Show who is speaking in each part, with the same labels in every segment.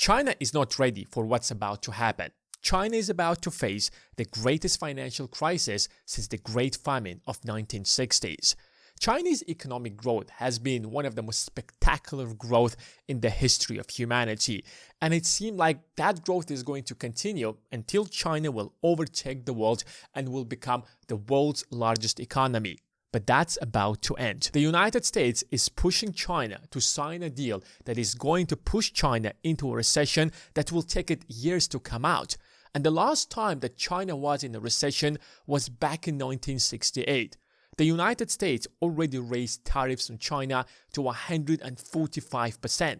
Speaker 1: China is not ready for what's about to happen. China is about to face the greatest financial crisis since the Great Famine of 1960s. Chinese economic growth has been one of the most spectacular growth in the history of humanity, and it seemed like that growth is going to continue until China will overtake the world and will become the world's largest economy. But that's about to end. The United States is pushing China to sign a deal that is going to push China into a recession that will take it years to come out. And the last time that China was in a recession was back in 1968. The United States already raised tariffs on China to 145%.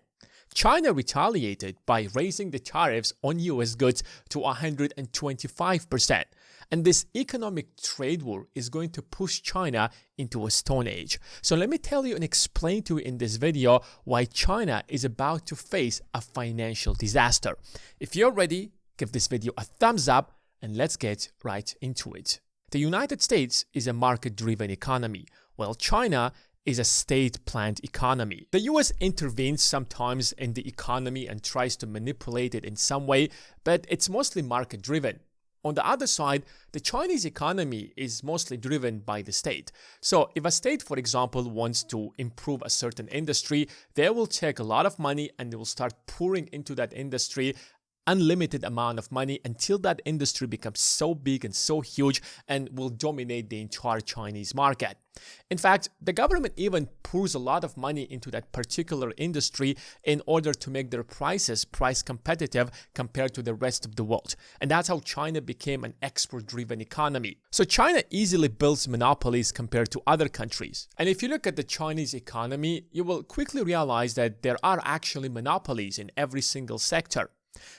Speaker 1: China retaliated by raising the tariffs on US goods to 125%. And this economic trade war is going to push China into a stone age. So let me tell you and explain to you in this video why China is about to face a financial disaster. If you're ready, give this video a thumbs up and let's get right into it. The United States is a market-driven economy, while China is a state-planned economy. The US intervenes sometimes in the economy and tries to manipulate it in some way, but it's mostly market-driven. On the other side, the Chinese economy is mostly driven by the state. So if a state, for example, wants to improve a certain industry, they will take a lot of money and they will start pouring into that industry unlimited amount of money until that industry becomes so big and so huge and will dominate the entire Chinese market. In fact, the government even pours a lot of money into that particular industry in order to make their prices price competitive compared to the rest of the world. And that's how China became an export-driven economy. So China easily builds monopolies compared to other countries. And if you look at the Chinese economy, you will quickly realize that there are actually monopolies in every single sector.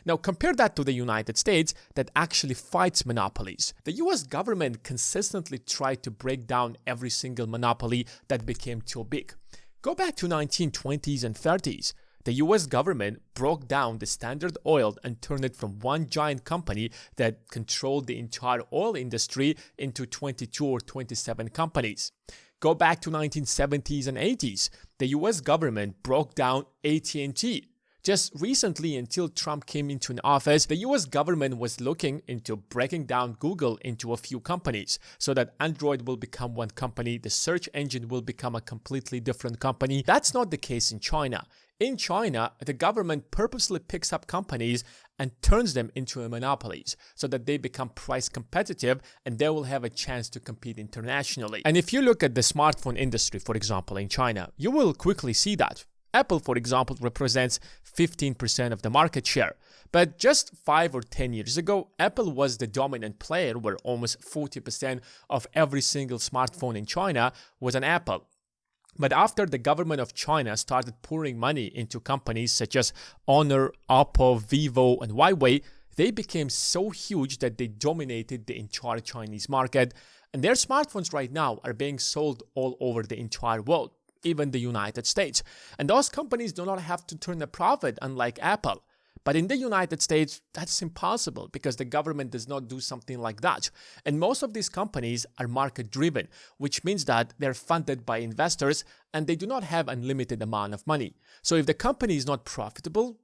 Speaker 1: Now compare that to the United States that actually fights monopolies. The US government consistently tried to break down every single monopoly that became too big. Go back to 1920s and 30s. The US government broke down the Standard Oil and turned it from one giant company that controlled the entire oil industry into 22 or 27 companies. Go back to 1970s and 80s. The US government broke down AT&T. Just recently, until Trump came into an office, the US government was looking into breaking down Google into a few companies so that Android will become one company, the search engine will become a completely different company. That's not the case in China. In China, the government purposely picks up companies and turns them into monopolies so that they become price competitive and they will have a chance to compete internationally. And if you look at the smartphone industry, for example, in China, you will quickly see that. Apple, for example, represents 15% of the market share. But just 5 or 10 years ago, Apple was the dominant player where almost 40% of every single smartphone in China was an Apple. But after the government of China started pouring money into companies such as Honor, Oppo, Vivo, and Huawei, they became so huge that they dominated the entire Chinese market. And their smartphones right now are being sold all over the entire world, even the United States. And those companies do not have to turn a profit, unlike Apple. But in the United States, that's impossible because the government does not do something like that. And most of these companies are market-driven, which means that they're funded by investors and they do not have unlimited amount of money. So if the company is not profitable,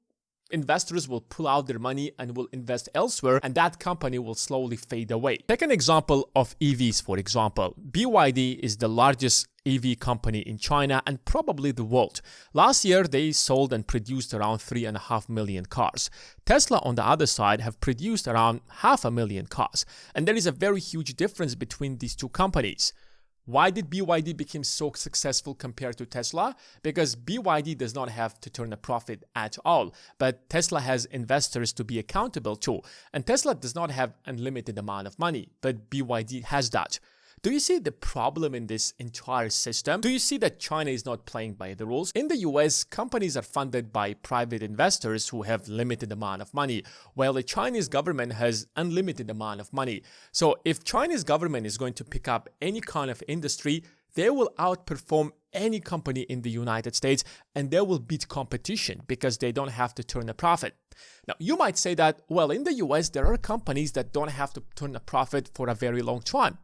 Speaker 1: investors will pull out their money and will invest elsewhere, and that company will slowly fade away. Take an example of EVs, for example. BYD is the largest EV company in China and probably the world. Last year, they sold and produced around 3.5 million cars. Tesla, on the other side, have produced around 500,000 cars. And there is a very huge difference between these two companies. Why did BYD become so successful compared to Tesla? Because BYD does not have to turn a profit at all, but Tesla has investors to be accountable to. And Tesla does not have unlimited amount of money, but BYD has that. Do you see the problem in this entire system? Do you see that China is not playing by the rules? In the US, companies are funded by private investors who have limited amount of money, while the Chinese government has unlimited amount of money. So if Chinese government is going to pick up any kind of industry, they will outperform any company in the United States and they will beat competition because they don't have to turn a profit. Now, you might say that, well, in the US, there are companies that don't have to turn a profit for a very long time.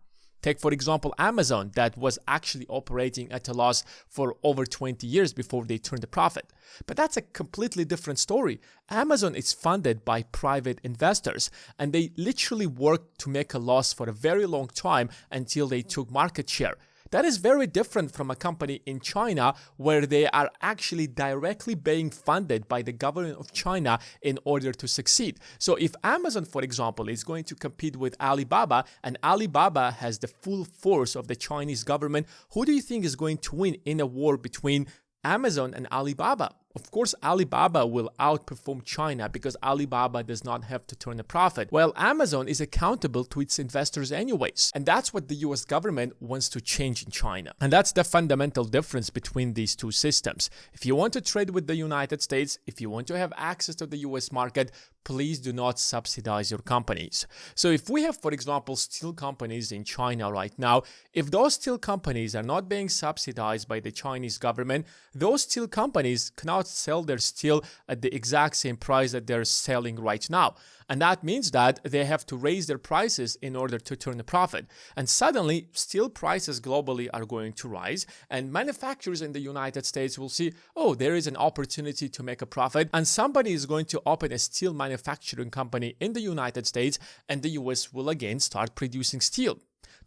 Speaker 1: Take, for example, Amazon, that was actually operating at a loss for over 20 years before they turned a profit. But that's a completely different story. Amazon is funded by private investors, and they literally worked to make a loss for a very long time until they took market share. That is very different from a company in China where they are actually directly being funded by the government of China in order to succeed. So if Amazon, for example, is going to compete with Alibaba, and Alibaba has the full force of the Chinese government, who do you think is going to win in a war between Amazon and Alibaba? Of course, Alibaba will outperform China because Alibaba does not have to turn a profit, while Amazon is accountable to its investors anyways. And that's what the US government wants to change in China. And that's the fundamental difference between these two systems. If you want to trade with the United States, if you want to have access to the US market, please do not subsidize your companies. So if we have, for example, steel companies in China right now, if those steel companies are not being subsidized by the Chinese government, those steel companies cannot sell their steel at the exact same price that they're selling right now. And that means that they have to raise their prices in order to turn a profit. And suddenly, steel prices globally are going to rise, and manufacturers in the United States will see, oh, there is an opportunity to make a profit, and somebody is going to open a steel manufacturing company in the United States, and the US will again start producing steel.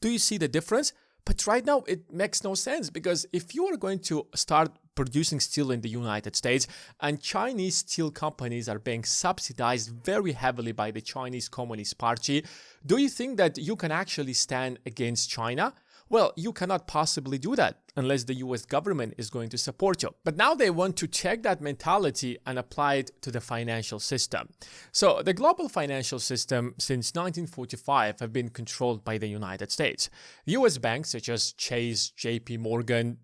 Speaker 1: Do you see the difference? But right now, it makes no sense, because if you are going to start producing steel in the United States and Chinese steel companies are being subsidized very heavily by the Chinese Communist Party, do you think that you can actually stand against China? Well, you cannot possibly do that unless the US government is going to support you. But now they want to take that mentality and apply it to the financial system. So the global financial system since 1945 have been controlled by the United States. US banks such as Chase, JP Morgan,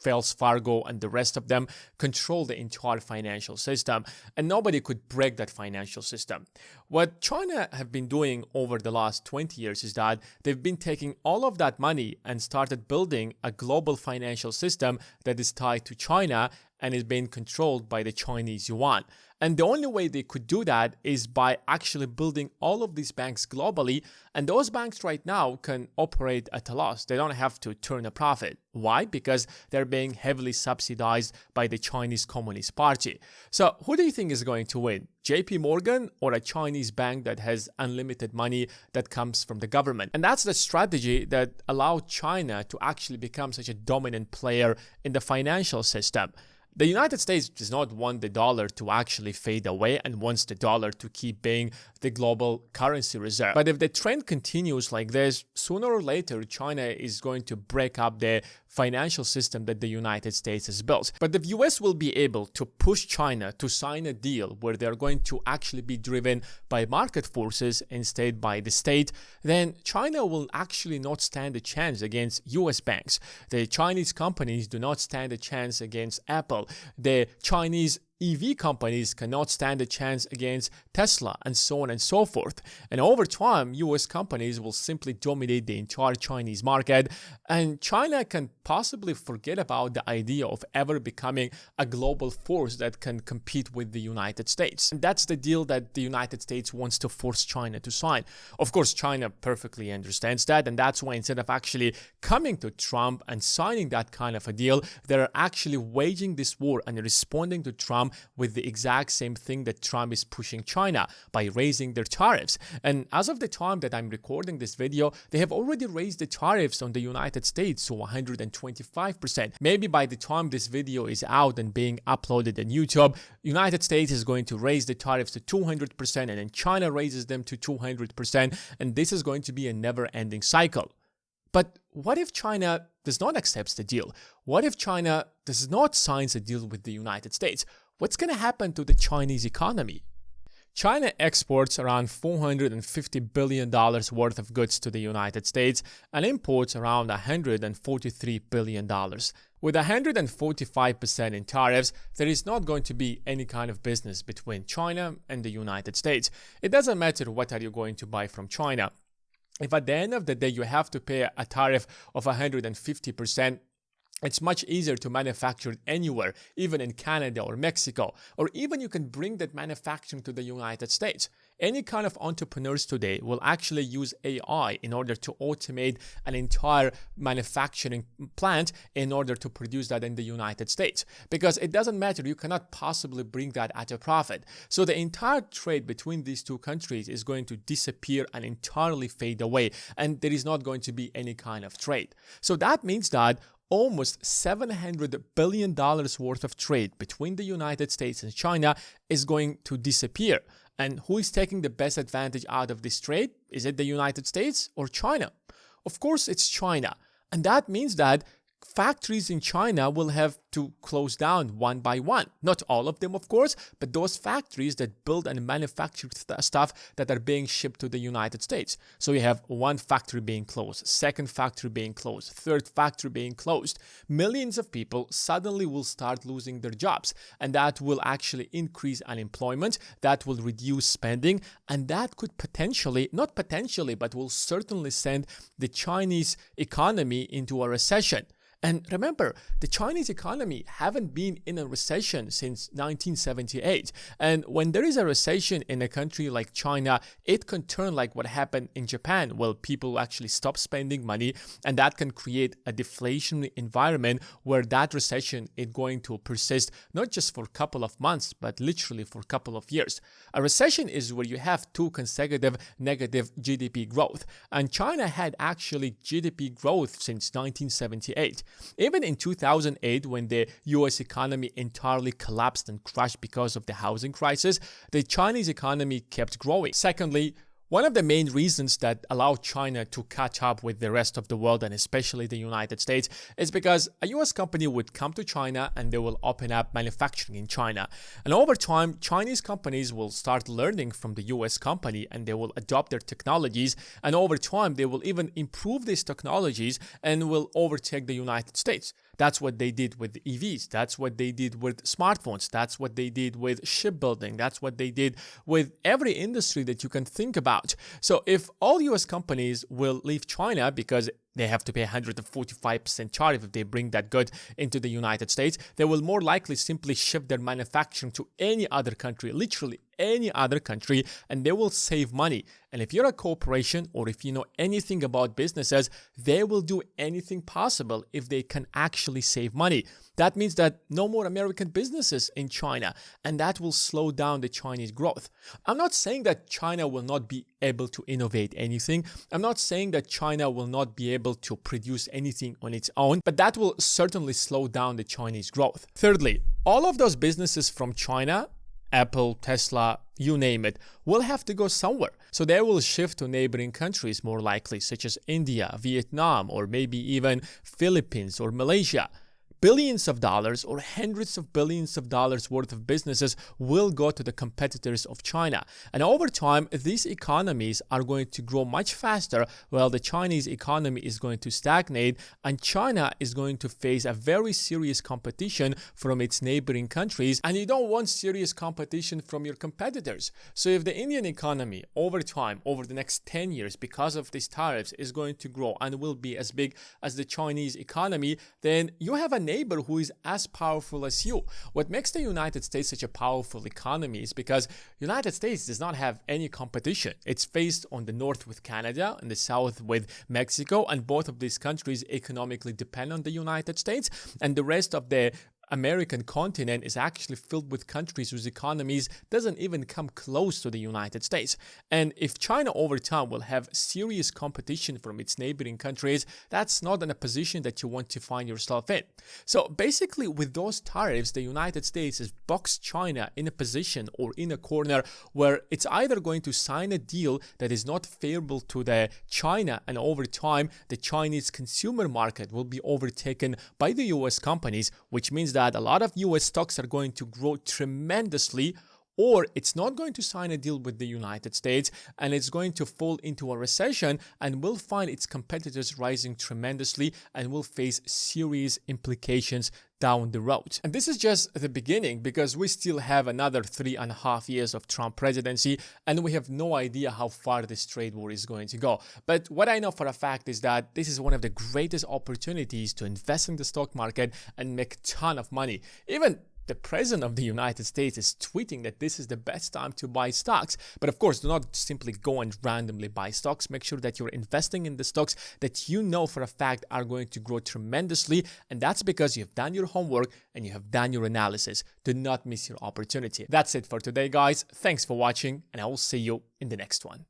Speaker 1: Wells Fargo, and the rest of them control the entire financial system, and nobody could break that financial system. What China have been doing over the last 20 years is that they've been taking all of that money and started building a global financial system that is tied to China and is being controlled by the Chinese yuan. And the only way they could do that is by actually building all of these banks globally, and those banks right now can operate at a loss. They don't have to turn a profit. Why? Because they're being heavily subsidized by the Chinese Communist Party. So who do you think is going to win? JP Morgan or a Chinese bank that has unlimited money that comes from the government? And that's the strategy that allowed China to actually become such a dominant player in the financial system. The United States does not want the dollar to actually fade away and wants the dollar to keep being the global currency reserve. But if the trend continues like this, sooner or later, China is going to break up the financial system that the United States has built. But the US will be able to push China to sign a deal where they're going to actually be driven by market forces instead by the state, then China will actually not stand a chance against US banks. The Chinese companies do not stand a chance against Apple. The Chinese EV companies cannot stand a chance against Tesla, and so on and so forth. And over time, US companies will simply dominate the entire Chinese market, and China can possibly forget about the idea of ever becoming a global force that can compete with the United States. And that's the deal that the United States wants to force China to sign. Of course, China perfectly understands that, and that's why instead of actually coming to Trump and signing that kind of a deal, they're actually waging this war and responding to Trump with the exact same thing that Trump is pushing China by raising their tariffs. And as of the time that I'm recording this video, they have already raised the tariffs on the United States to 125%. Maybe by the time this video is out and being uploaded on YouTube, United States is going to raise the tariffs to 200%, and then China raises them to 200%, and this is going to be a never-ending cycle. But what if China does not accept the deal? What if China does not sign a deal with the United States? What's going to happen to the Chinese economy? China exports around $450 billion worth of goods to the United States and imports around $143 billion. With 145% in tariffs, there is not going to be any kind of business between China and the United States. It doesn't matter what are you going to buy from China. If at the end of the day you have to pay a tariff of 150%, It's much easier to manufacture anywhere, even in Canada or Mexico, or even you can bring that manufacturing to the United States. Any kind of entrepreneurs today will actually use AI in order to automate an entire manufacturing plant in order to produce that in the United States. Because it doesn't matter, you cannot possibly bring that at a profit. So the entire trade between these two countries is going to disappear and entirely fade away, and there is not going to be any kind of trade. So that means that almost $700 billion worth of trade between the United States and China is going to disappear. And who is taking the best advantage out of this trade? Is it the United States or China? Of course, it's China. And that means that factories in China will have to close down one by one. Not all of them, of course, but those factories that build and manufacture stuff that are being shipped to the United States. So you have one factory being closed, second factory being closed, third factory being closed. Millions of people suddenly will start losing their jobs, and that will actually increase unemployment, that will reduce spending, and that could potentially, not potentially, but will certainly send the Chinese economy into a recession. And remember, the Chinese economy haven't been in a recession since 1978. And when there is a recession in a country like China, it can turn like what happened in Japan, where people actually stop spending money, and that can create a deflationary environment where that recession is going to persist not just for a couple of months, but literally for a couple of years. A recession is where you have two consecutive negative GDP growth. And China had actually GDP growth since 1978. Even in 2008, when the US economy entirely collapsed and crashed because of the housing crisis, the Chinese economy kept growing. Secondly, one of the main reasons that allowed China to catch up with the rest of the world, and especially the United States, is because a US company would come to China and they will open up manufacturing in China. And over time, Chinese companies will start learning from the US company and they will adopt their technologies. And over time, they will even improve these technologies and will overtake the United States. That's what they did with EVs. That's what they did with smartphones. That's what they did with shipbuilding. That's what they did with every industry that you can think about. So if all US companies will leave China because they have to pay 145% tariff if they bring that good into the United States, they will more likely simply shift their manufacturing to any other country, literally any other country, and they will save money. And if you're a corporation or if you know anything about businesses, they will do anything possible if they can actually save money. That means that no more American businesses in China, and that will slow down the Chinese growth. I'm not saying that China will not be able to innovate anything. I'm not saying that China will not be able to produce anything on its own, but that will certainly slow down the Chinese growth. Thirdly, all of those businesses from China, Apple, Tesla, you name it, will have to go somewhere. So they will shift to neighboring countries more likely, such as India, Vietnam, or maybe even Philippines or Malaysia. Billions of dollars or hundreds of billions of dollars worth of businesses will go to the competitors of China. And over time, these economies are going to grow much faster while the Chinese economy is going to stagnate, and China is going to face a very serious competition from its neighboring countries. And you don't want serious competition from your competitors. So if the Indian economy over time, over the next 10 years, because of these tariffs, is going to grow and will be as big as the Chinese economy, then you have a neighbor who is as powerful as you. What makes the United States such a powerful economy is because United States does not have any competition. It's faced on the north with Canada and the south with Mexico, and both of these countries economically depend on the United States, and the rest of the American continent is actually filled with countries whose economies doesn't even come close to the United States. And if China over time will have serious competition from its neighboring countries, that's not in a position that you want to find yourself in. So basically, with those tariffs, the United States has boxed China in a position or in a corner where it's either going to sign a deal that is not favorable to the China, and over time the Chinese consumer market will be overtaken by the US companies, which means that a lot of US stocks are going to grow tremendously, or it's not going to sign a deal with the United States and it's going to fall into a recession and will find its competitors rising tremendously and will face serious implications down the road. And this is just the beginning, because we still have another 3.5 years of Trump presidency and we have no idea how far this trade war is going to go. But what I know for a fact is that this is one of the greatest opportunities to invest in the stock market and make a ton of money. Even the president of the United States is tweeting that this is the best time to buy stocks. But of course, do not simply go and randomly buy stocks. Make sure that you're investing in the stocks that you know for a fact are going to grow tremendously. And that's because you've done your homework and you have done your analysis. Do not miss your opportunity. That's it for today, guys. Thanks for watching, and I will see you in the next one.